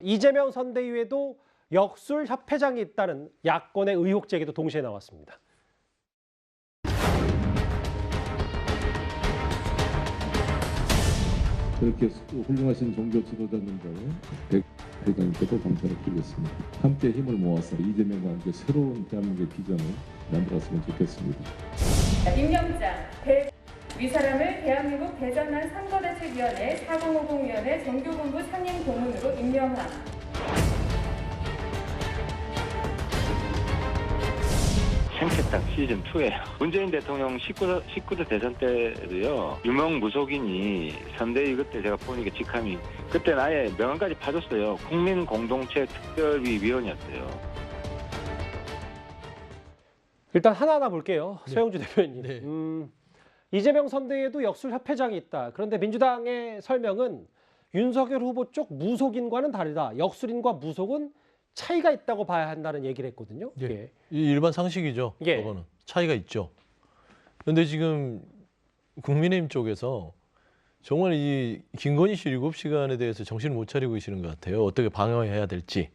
이재명 선대위에도 역술 협회장이 있다는 야권의 의혹 제기도 동시에 나왔습니다. 그렇게 훌륭하신 종교 지도자님들 백 회장님께도 감사를 드리겠습니다. 함께 힘을 모아서 이재명과 함께 새로운 대한민국의 비전을 만들었으면 좋겠습니다. 임명장 위 사람을 대한민국 대전난 선거대책위원회 4050위원회 정교본부 상임 고문으로 임명함. 생태딱 시즌2예요. 문재인 대통령 19대 대선 때도요. 유명무속인이 선대위 그때 제가 보니까 직함이 그때는 아예 명함까지 파줬어요. 국민공동체 특별위 위원이었어요. 일단 하나하나 볼게요. 네. 서영주 대표님. 네. 이재명 선대위에도 역술 협회장이 있다. 그런데 민주당의 설명은 윤석열 후보 쪽 무속인과는 다르다. 역술인과 무속은 차이가 있다고 봐야 한다는 얘기를 했거든요. 예. 예. 일반 상식이죠. 예. 저거는 차이가 있죠. 그런데 지금 국민의힘 쪽에서 정말 이 김건희 씨 7시간에 대해서 정신을 못 차리고 계시는 것 같아요. 어떻게 방어해야 될지.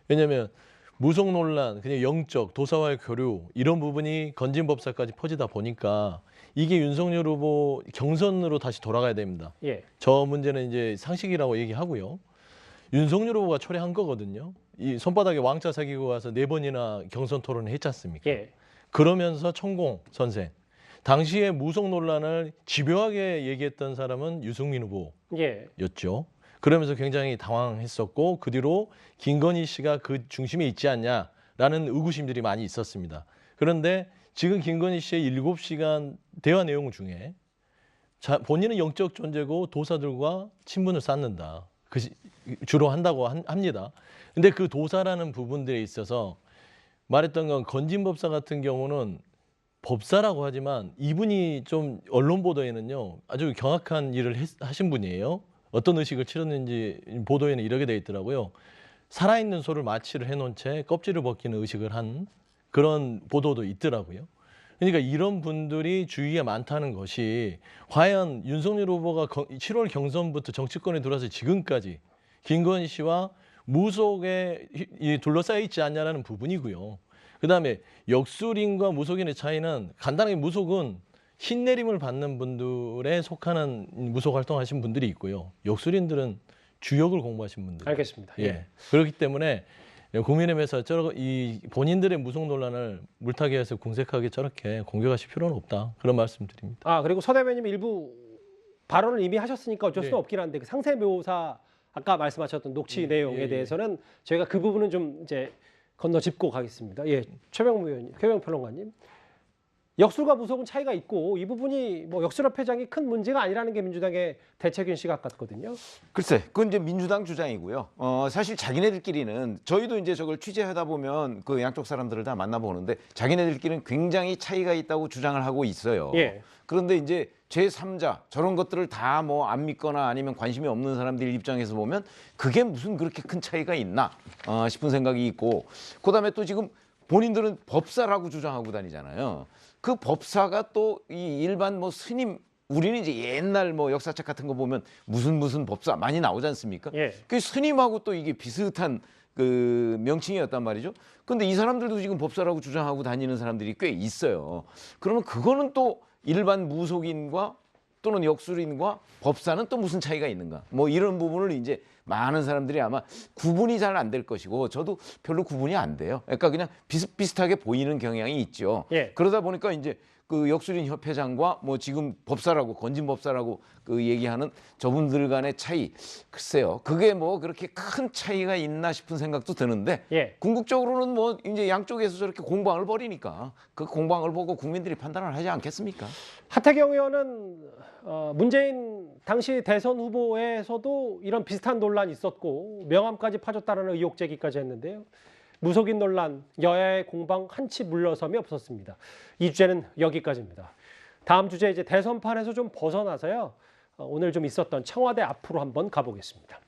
왜냐하면 무속 논란, 그냥 영적, 도사와의 교류 이런 부분이 건진법사까지 퍼지다 보니까 이게 윤석열 후보 경선으로 다시 돌아가야 됩니다. 예. 저 문제는 이제 상식이라고 얘기하고요. 윤석열 후보가 초래한 거거든요. 이 손바닥에 왕자 새기고 와서 4번이나 경선 토론을 했지 않습니까? 예. 그러면서 천공 선생. 당시에 무속 논란을 집요하게 얘기했던 사람은 유승민 후보였죠. 예. 그러면서 굉장히 당황했었고 그 뒤로 김건희 씨가 그 중심에 있지 않냐라는 의구심들이 많이 있었습니다. 그런데 지금 김건희 씨의 7시간 대화 내용 중에 본인은 영적 존재고 도사들과 친분을 쌓는다. 주로 한다고 합니다. 근데 그 도사라는 부분들에 있어서 말했던 건 건진법사 같은 경우는 법사라고 하지만 이분이 좀 언론 보도에는요 아주 경악한 일을 하신 분이에요. 어떤 의식을 치렀는지 보도에는 이렇게 돼 있더라고요. 살아있는 소를 마취를 해놓은 채 껍질을 벗기는 의식을 한 그런 보도도 있더라고요. 그러니까 이런 분들이 주위에 많다는 것이 과연 윤석열 후보가 7월 경선부터 정치권에 들어와서 지금까지 김건희 씨와 무속에 둘러싸여 있지 않냐라는 부분이고요. 그다음에 역술인과 무속인의 차이는 간단하게 무속은 신내림을 받는 분들에 속하는 무속 활동하신 분들이 있고요. 역술인들은 주역을 공부하신 분들. 알겠습니다. 예. 그렇기 때문에 국민의힘에서 이 본인들의 무속 논란을 물타기 해서 궁색하게 저렇게 공격하실 필요는 없다. 그런 말씀드립니다. 아, 그리고 서 대변인 일부 발언을 이미 하셨으니까 어쩔 수는 네. 없긴 한데 그 상세 묘사 아까 말씀하셨던 녹취 내용에 대해서는 저희가 그 부분은 좀 이제 건너짚고 가겠습니다. 예, 최병무 의원님, 최병무 평론가님. 역술과 무속은 차이가 있고 이 부분이 뭐 역술협회장이 큰 문제가 아니라는 게 민주당의 대책인 시각 같거든요. 글쎄, 그건 이제 민주당 주장이고요. 사실 자기네들끼리는 저희도 이제 저걸 취재하다 보면 그 양쪽 사람들을 다 만나보는데 자기네들끼리는 굉장히 차이가 있다고 주장을 하고 있어요. 예. 그런데 이제 제3자 저런 것들을 다 뭐 안 믿거나 아니면 관심이 없는 사람들 입장에서 보면 그게 무슨 그렇게 큰 차이가 있나 싶은 생각이 있고 그다음에 또 지금 본인들은 법사라고 주장하고 다니잖아요. 그 법사가 또 이 일반 뭐 스님 우리는 이제 옛날 뭐 역사책 같은 거 보면 무슨 법사 많이 나오지 않습니까? 예. 그 스님하고 또 이게 비슷한 그 명칭이었단 말이죠. 근데 이 사람들도 지금 법사라고 주장하고 다니는 사람들이 꽤 있어요. 그러면 그거는 또 일반 무속인과 또는 역술인과 법사는 또 무슨 차이가 있는가? 뭐 이런 부분을 이제 많은 사람들이 아마 구분이 잘 안 될 것이고 저도 별로 구분이 안 돼요. 그러니까 그냥 비슷비슷하게 보이는 경향이 있죠. 예. 그러다 보니까 이제 그 역술인 협회장과 뭐 지금 법사라고 건진법사라고 그 얘기하는 저분들 간의 차이 글쎄요. 그게 뭐 그렇게 큰 차이가 있나 싶은 생각도 드는데 예. 궁극적으로는 뭐 이제 양쪽에서 저렇게 공방을 벌이니까 그 공방을 보고 국민들이 판단을 하지 않겠습니까? 하태경 의원은 문재인 당시 대선 후보에서도 이런 비슷한 논란이 있었고 명함까지 파줬다는 의혹 제기까지 했는데요. 무속인 논란, 여야의 공방 한치 물러섬이 없었습니다. 이 주제는 여기까지입니다. 다음 주제 이제 대선판에서 좀 벗어나서요. 오늘 좀 있었던 청와대 앞으로 한번 가보겠습니다.